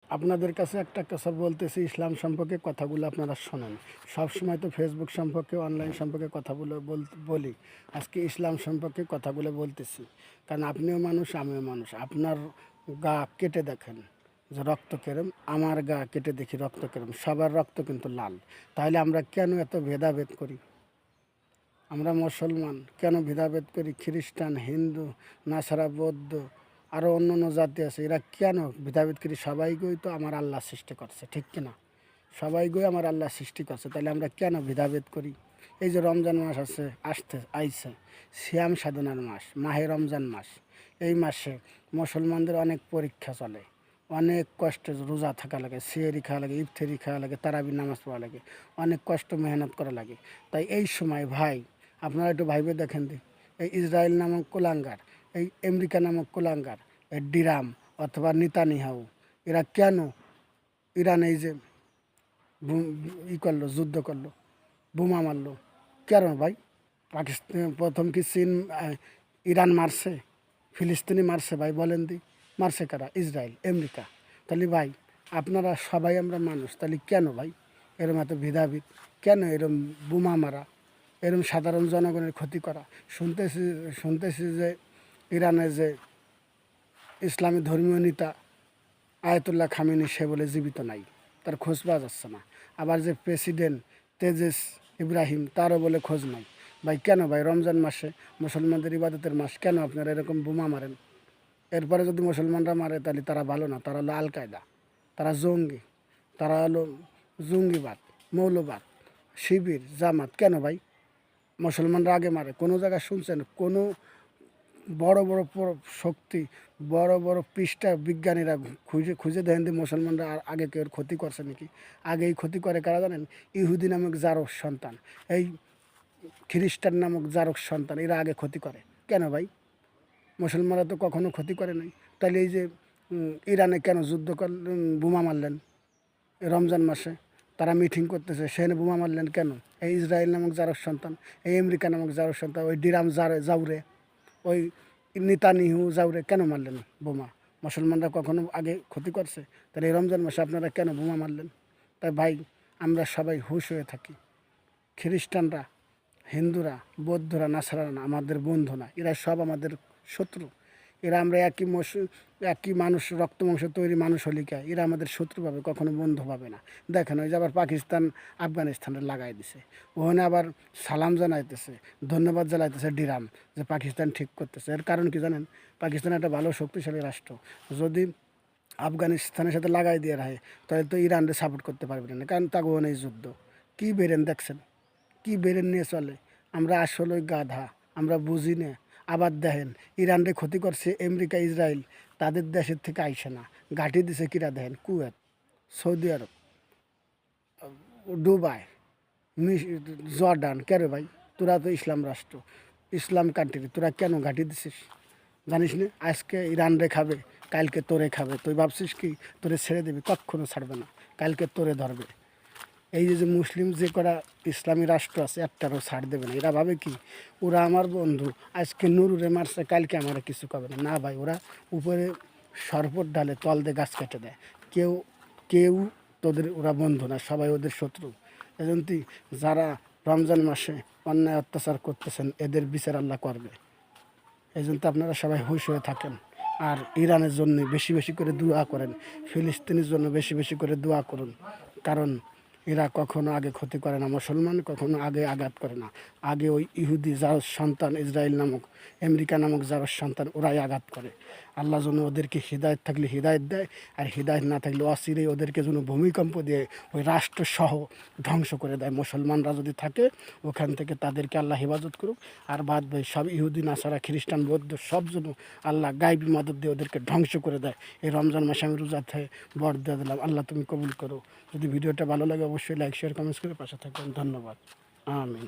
আপনাদের কাছে একটা কথা বলতেছি, ইসলাম সম্পর্কে কথাগুলো আপনারা শোনেন। সবসময় তো ফেসবুক সম্পর্কে, অনলাইন সম্পর্কে কথাগুলো বলি। আজকে ইসলাম সম্পর্কে কথাগুলো বলতেছি, কারণ আপনিও মানুষ, আমিও মানুষ। আপনার গা কেটে দেখেন যে রক্ত কেরম, আমার গা কেটে দেখি রক্ত কেরম, সবার রক্ত কিন্তু লাল। তাহলে আমরা কেন এত ভেদাভেদ করি? আমরা মুসলমান কেন ভেদাভেদ করি? খ্রিস্টান, হিন্দু, নাসারা, বৌদ্ধ, আরও অন্য অন্য জাতি আছে, এরা কেন ভেদাভেদ করি? সবাইকেই তো আমার আল্লাহ সৃষ্টি করছে, ঠিক কিনা? সবাইকেই আমার আল্লাহ সৃষ্টি করছে, তাহলে আমরা কেন ভেদাভেদ করি? এই যে রমজান মাস আছে, আইছে সিয়াম সাধনার মাস, মাহে রমজান মাস। এই মাসে মুসলমানদের অনেক পরীক্ষা চলে, অনেক কষ্টে রোজা থাকা লাগে, সিয়ারি খাওয়া লাগে, ইফতারি খাওয়া লাগে, তারাবি নামাজ পড়া লাগে, অনেক কষ্ট মেহনত করা লাগে। তাই এই সময় ভাই, আপনারা একটু ভাইবে দেখেন দিই, এই ইসরায়েল নামক কুলাঙ্গার, এই আমেরিকা নামক কুলাঙ্গার, এই ডিরাম অথবা নেতানিয়াহু, এরা কেন ইরানে এই যে করলো, যুদ্ধ করলো, বোমা মারলো? কেন ভাই? পাকিস্তান প্রথম কি চীন ইরান মারছে? ফিলিস্তিনি মারছে ভাই? বলেন দি মারছে কারা? Israel, America. তাহলে ভাই, আপনারা সবাই আমরা মানুষ, তাহলে কেন ভাই এরম এত ভেদাভেদ? কেন এরম বোমা মারা, এরম সাধারণ জনগণের ক্ষতি করা? শুনতেছি শুনতেছি যে ইরানের যে ইসলামী ধর্মীয় নেতা আয়াতুল্লাহ খামেনি, সে বলে জীবিত নাই, তার খোঁজ পাওয়া যাচ্ছে না। আবার যে প্রেসিডেন্ট তেজেস ইব্রাহিম, তারও বলে খোঁজ নাই। ভাই কেন ভাই? রমজান মাসে, মুসলমানদের ইবাদতের মাস, কেন আপনারা এরকম বোমা মারেন? এরপরে যদি মুসলমানরা মারে তাহলে তারা ভালো না, তারা হলো আল কায়দা, তারা জঙ্গি, তারা হলো জঙ্গিবাদ, মৌলবাদ, শিবির, জামাত। কেন ভাই মুসলমানরা আগে মারে? কোনো জায়গায় শুনছেন কোনো বড় বড় শক্তি, বড় বড় পৃষ্ঠা বিজ্ঞানীরা খুঁজে খুঁজে দেখেন যে মুসলমানরা আগে কেউ ক্ষতি করছে নাকি? আগে এই ক্ষতি করে কারা জানেন? ইহুদি নামক জারক সন্তান, এই খ্রিস্টান নামক জারক সন্তান, এরা আগে ক্ষতি করে। কেন ভাই? মুসলমানরা তো কখনো ক্ষতি করে নাই। তাহলে এই যে ইরানে কেন যুদ্ধ করলেন, বোমা মারলেন রমজান মাসে? তারা মিটিং করতেছে, সেখানে বোমা মারলেন কেন? এই ইসরায়েল নামক জারক সন্তান, এই আমেরিকা নামক জারক সন্তান, ওই ডিরাম জাউরে, ওই নেতানিয়াহু জাউরে কেন মারলেন বোমা? মুসলমানরা কখনো আগে ক্ষতি করছে? তাহলে এই রমজান মাসে আপনারা কেন বোমা মারলেন? তাই ভাই, আমরা সবাই হুঁশ হয়ে থাকি। খ্রিস্টানরা, হিন্দুরা, বৌদ্ধরা, নাসারারা আমাদের বন্ধু না, এরা সব আমাদের শত্রু। এরা আমরা একই মানুষ, রক্ত মাংস তৈরি মানুষ হলিকা, এরা আমাদের শত্রু পাবে, কখনো বন্ধু পাবে না। দেখেন ওই যে আবার পাকিস্তান আফগানিস্তানে লাগাই দিছে, ওখানে আবার সালাম জানাইতেছে, ধন্যবাদ জানাইতেছে ডিরাম, যে পাকিস্তান ঠিক করতেছে। এর কারণ কি জানেন? পাকিস্তান একটা ভালো শক্তিশালী রাষ্ট্র, যদি আফগানিস্তানের সাথে লাগাই দিয়ে রাখে তাহলে তো ইরানকে সাপোর্ট করতে পারবে না, কারণ তাকে এই যুদ্ধ কী বেরেন দেখছেন, কি বেরেন নিয়ে চলে। আমরা আসলে গাধা, আমরা বুঝি না। আবার দেখেন ইরানরে ক্ষতি করছে আমেরিকা, ইসরায়েল, তাদের দেশের থেকে আইসে না, ঘাঁটি দিছে কিরা দেখেন? কুয়েত, সৌদি আরব, দুবাই, জর্ডান। কেন ভাই? তোরা তো ইসলাম রাষ্ট্র, ইসলাম কান্ট্রি, তোরা কেন ঘাঁটি দিছিস? জানিস না আজকে ইরানরে খাবে, কালকে তোরে খাবে? তুই ভাবছিস কি তোরে ছেড়ে দেবে? কখনো ছাড়বে না, কালকে তোরে ধরবে। এই যে মুসলিম যে করা ইসলামী রাষ্ট্র আছে, একটারও ছাড় দেবে না। এরা ভাবে কি ওরা আমার বন্ধু, আজকে নুরুরে মারছে, কালকে আমার কিছু করবে না। না ভাই, ওরা উপরে সরপট ডালে, তল দিয়ে গাছ কেটে দেয়। কেউ কেউ তোদের ওরা বন্ধু না, সবাই ওদের শত্রু। এজন্য যারা রমজান মাসে অন্যায় অত্যাচার করতেছেন, এদের বিচার আল্লাহ করবে। এই জন্য আপনারা সবাই হুঁশ হয়ে থাকেন। আর ইরানের জন্য বেশি বেশি করে দোয়া করেন, ফিলিস্তিনের জন্য বেশি বেশি করে দোয়া করুন, কারণ এরা কখনো আগে ক্ষতি করে না, মুসলমান কখনো আগে আঘাত করে না। আগে ওই ইহুদি যার সন্তান, ইসরায়েল নামক, আমেরিকা নামক যার সন্তান, ওরাই আঘাত করে। আল্লাহ যেন ওদেরকে হৃদায়ত থাকলে হৃদায়ত দেয়, আর হৃদায়ত না থাকলে অচিরেই ওদেরকে যেন ভূমিকম্প দিয়ে ওই রাষ্ট্রসহ ধ্বংস করে দেয়। মুসলমানরা যদি থাকে ওখান থেকে, তাদেরকে আল্লাহ হেফাজত করুক। আর বাদ ভাই সব ইহুদি, নাসারা, খ্রিস্টান, বৌদ্ধ সব যেন আল্লাহ গায়বী মদত দিয়ে ওদেরকে ধ্বংস করে দেয়। এই রমজান মাসে আমি রোজা থেকে বর দিয়ে দিলাম, আল্লাহ তুমি কবুল করো। যদি ভিডিওটা ভালো লাগে অবশ্যই লাইক, শেয়ার, কমেন্টস করে পাশে থাকবেন। ধন্যবাদ। আমিন।